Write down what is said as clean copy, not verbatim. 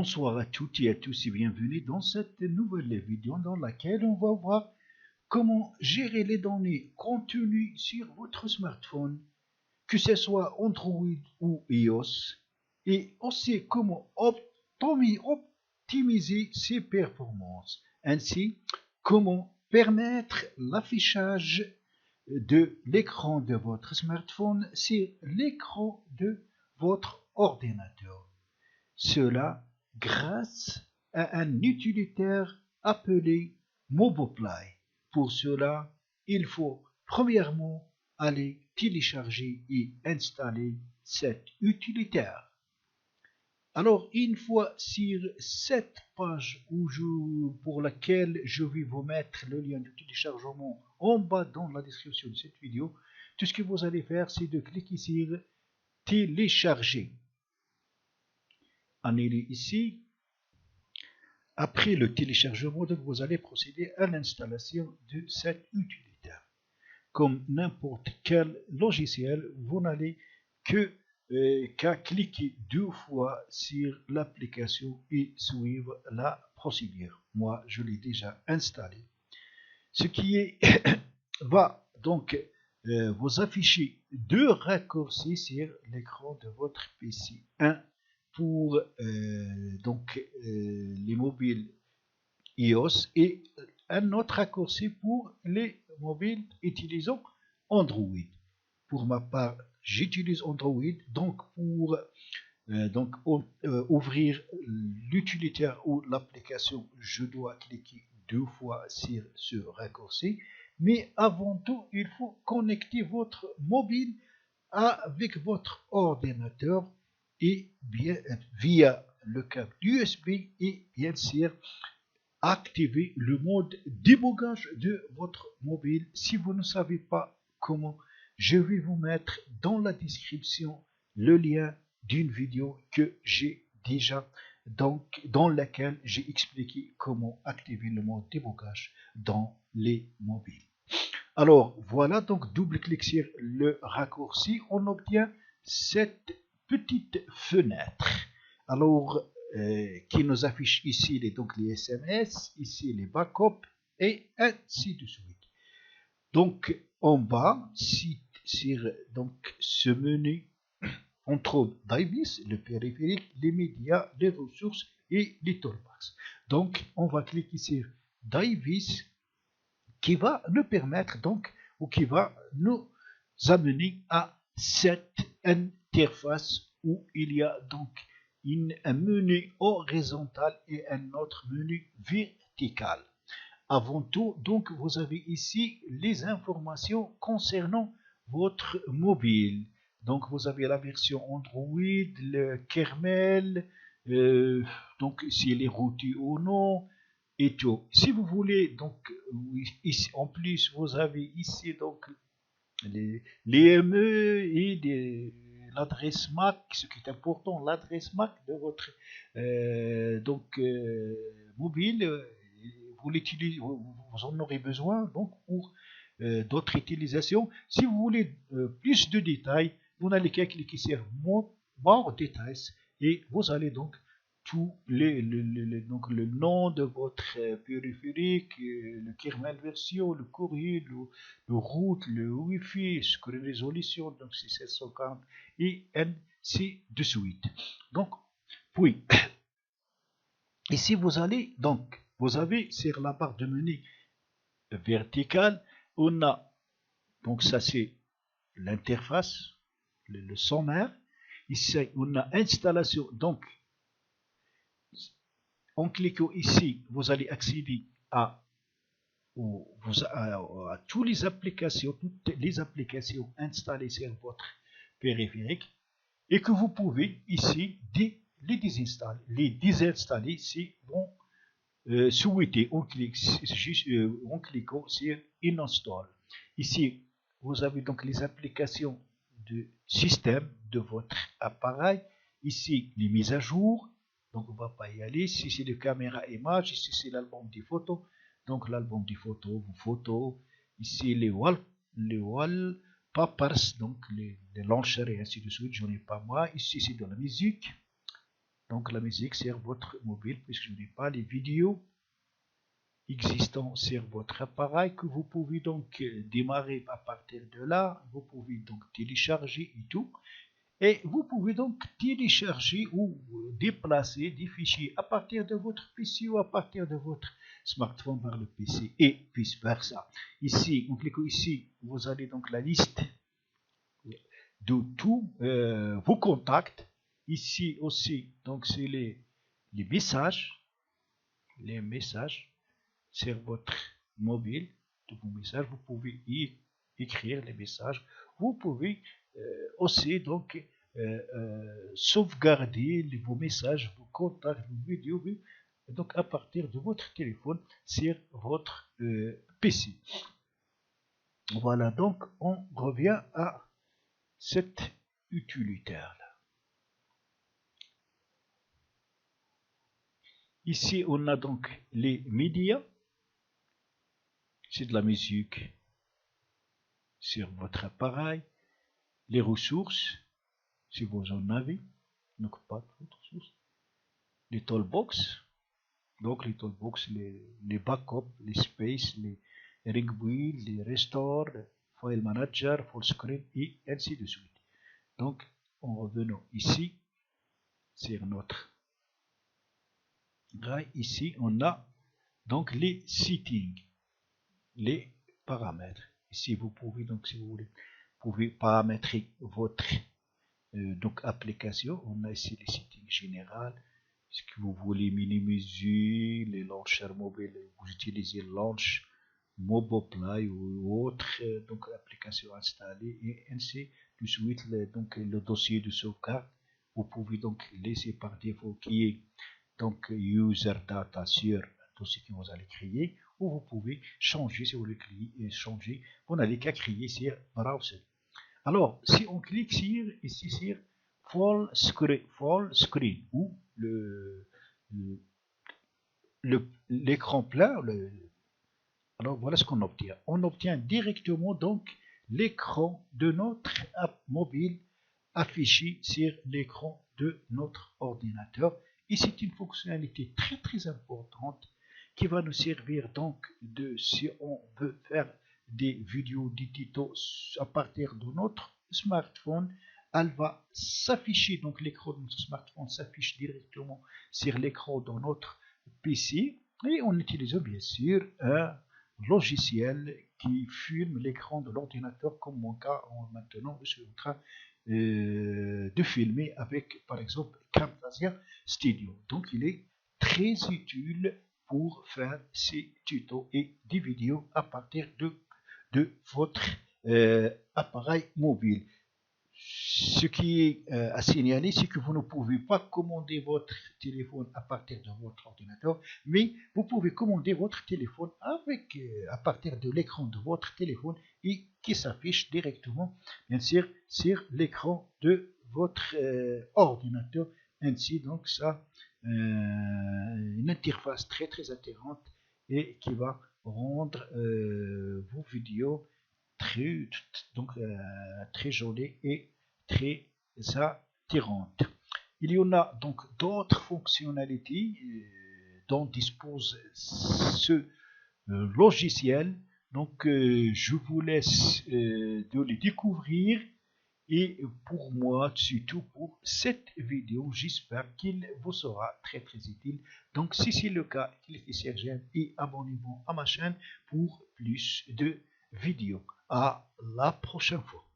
Bonsoir à toutes et à tous et bienvenue dans cette nouvelle vidéo dans laquelle on va voir comment gérer les données contenues sur votre smartphone, que ce soit Android ou iOS, et aussi comment optimiser ses performances, ainsi comment permettre l'affichage de l'écran de votre smartphone sur l'écran de votre ordinateur. Cela grâce à un utilitaire appelé Moboply. Pour cela, il faut premièrement aller télécharger et installer cet utilitaire. Alors, une fois sur cette page pour laquelle je vais vous mettre le lien de téléchargement en bas dans la description de cette vidéo, tout ce que vous allez faire, c'est de cliquer sur télécharger. Allez ici. Après le téléchargement, donc vous allez procéder à l'installation de cet utilitaire. Comme n'importe quel logiciel, vous n'allez qu'à cliquer 2 fois sur l'application et suivre la procédure. Moi, je l'ai déjà installé. Ce qui est va donc vous afficher 2 raccourcis sur l'écran de votre PC. Un pour les mobiles iOS et un autre raccourci pour les mobiles utilisant Android. Pour ma part, j'utilise Android, donc pour ouvrir l'utilitaire ou l'application, je dois cliquer 2 fois sur ce raccourci. Mais avant tout, il faut connecter votre mobile avec votre ordinateur et bien via le câble USB et bien sûr activer le mode débogage de votre mobile. Si vous ne savez pas comment, je vais vous mettre dans la description le lien d'une vidéo que j'ai déjà dans laquelle j'ai expliqué comment activer le mode débogage dans les mobiles. Alors voilà, donc double-clic sur le raccourci, on obtient cette petite fenêtre. Alors, qui nous affiche ici les SMS, ici les backups et ainsi de suite. Donc en bas, sur ce menu, on trouve Device, le périphérique, les médias, les ressources et les toolbox. Donc on va cliquer sur Device qui va nous permettre ou qui va nous amener à cette interface où il y a un menu horizontal et un autre menu vertical. Avant tout, vous avez ici les informations concernant votre mobile. Donc, vous avez la version Android, le kernel, s'il est routé ou non, et tout. Si vous voulez, ici, en plus, vous avez ici les ME et l'adresse MAC, ce qui est important, l'adresse MAC de votre mobile, vous l'utilisez, vous en aurez besoin pour d'autres utilisations. Si vous voulez plus de détails, vous n'allez qu'à cliquer sur More Details et vous allez tout le nom de votre périphérique, le kernel version, le courrier, le route, le Wi-Fi, ce que la résolution, donc c'est 740 et ainsi de suite. Donc, puis, ici vous allez, vous avez sur la barre de menu verticale, on a, ça c'est l'interface, le sommaire. Ici, on a installation, en cliquant ici, vous allez accéder à toutes les applications installées sur votre périphérique et que vous pouvez ici les désinstaller si vous souhaitez en cliquant sur Install. Ici, vous avez les applications de système de votre appareil. Ici, les mises à jour. Donc, on ne va pas y aller. Ici, c'est le caméra image. Ici, c'est l'album des photos. Donc, l'album des photos, vos photos. Ici, les wallpapers, donc les launchers et ainsi de suite. Je n'en ai pas moi. Ici, c'est de la musique. donc la musique sur votre mobile, puisque je n'ai pas les vidéos existants sur votre appareil que vous pouvez donc démarrer à partir de là. Vous pouvez donc télécharger et tout. Et vous pouvez donc télécharger ou déplacer des fichiers à partir de votre PC ou à partir de votre smartphone vers le PC et vice versa. Ici, en cliquant ici, vous avez donc la liste de tous vos contacts. Ici aussi, donc c'est les messages sur votre mobile, de vos messages. Vous pouvez y écrire les messages. Vous pouvez aussi donc sauvegarder vos messages, vos contacts, vos vidéos, donc à partir de votre téléphone sur votre PC. Voilà, donc on revient à cet utilitaire là. Ici on a donc les médias, c'est de la musique sur votre appareil, les ressources si vous en avez, donc pas d'autres ressources, les toolbox, donc les toolbox, les backups, les space, les ring wheel, les restore, file manager, full screen et ainsi de suite. Donc en revenant ici sur notre drive, ici on a donc les settings, les paramètres. Ici vous pouvez donc, si vous voulez, pouvez paramétrer votre donc application. On a ici les settings générales. Est-ce que vous voulez minimiser les launchers mobiles, vous utilisez Launch, Moboplay ou autre donc application installée et ainsi de suite. Donc le dossier de sauvegarde, vous pouvez donc laisser par défaut qui est donc user data sur le dossier que vous allez créer, ou vous pouvez changer si vous voulez changer. Vous n'avez qu'à créer sur browser. Alors, si on clique ici sur Full Screen ou l'écran plein, alors voilà ce qu'on obtient. On obtient directement donc l'écran de notre app mobile affiché sur l'écran de notre ordinateur. Et c'est une fonctionnalité très importante qui va nous servir donc si on veut faire des vidéos, des tutos à partir de notre smartphone, elle va s'afficher, donc l'écran de notre smartphone s'affiche directement sur l'écran de notre PC et on utilise bien sûr un logiciel qui filme l'écran de l'ordinateur, comme mon cas maintenant je suis en train de filmer avec par exemple Camtasia Studio. Donc il est très utile pour faire ces tutos et des vidéos à partir de votre appareil mobile. Ce qui est à signaler, c'est que vous ne pouvez pas commander votre téléphone à partir de votre ordinateur, mais vous pouvez commander votre téléphone à partir de l'écran de votre téléphone et qui s'affiche directement, bien sûr, sur l'écran de votre ordinateur. Ainsi, donc, ça, une interface très attirante et qui va rendre vos vidéos très jolie et très attirante. Il y en a donc d'autres fonctionnalités dont dispose ce logiciel. Donc je vous laisse de les découvrir. Et pour moi, c'est tout pour cette vidéo. J'espère qu'il vous sera très utile. Donc si c'est le cas, cliquez sur j'aime et abonnez-vous à ma chaîne pour plus de vidéos. À la prochaine fois.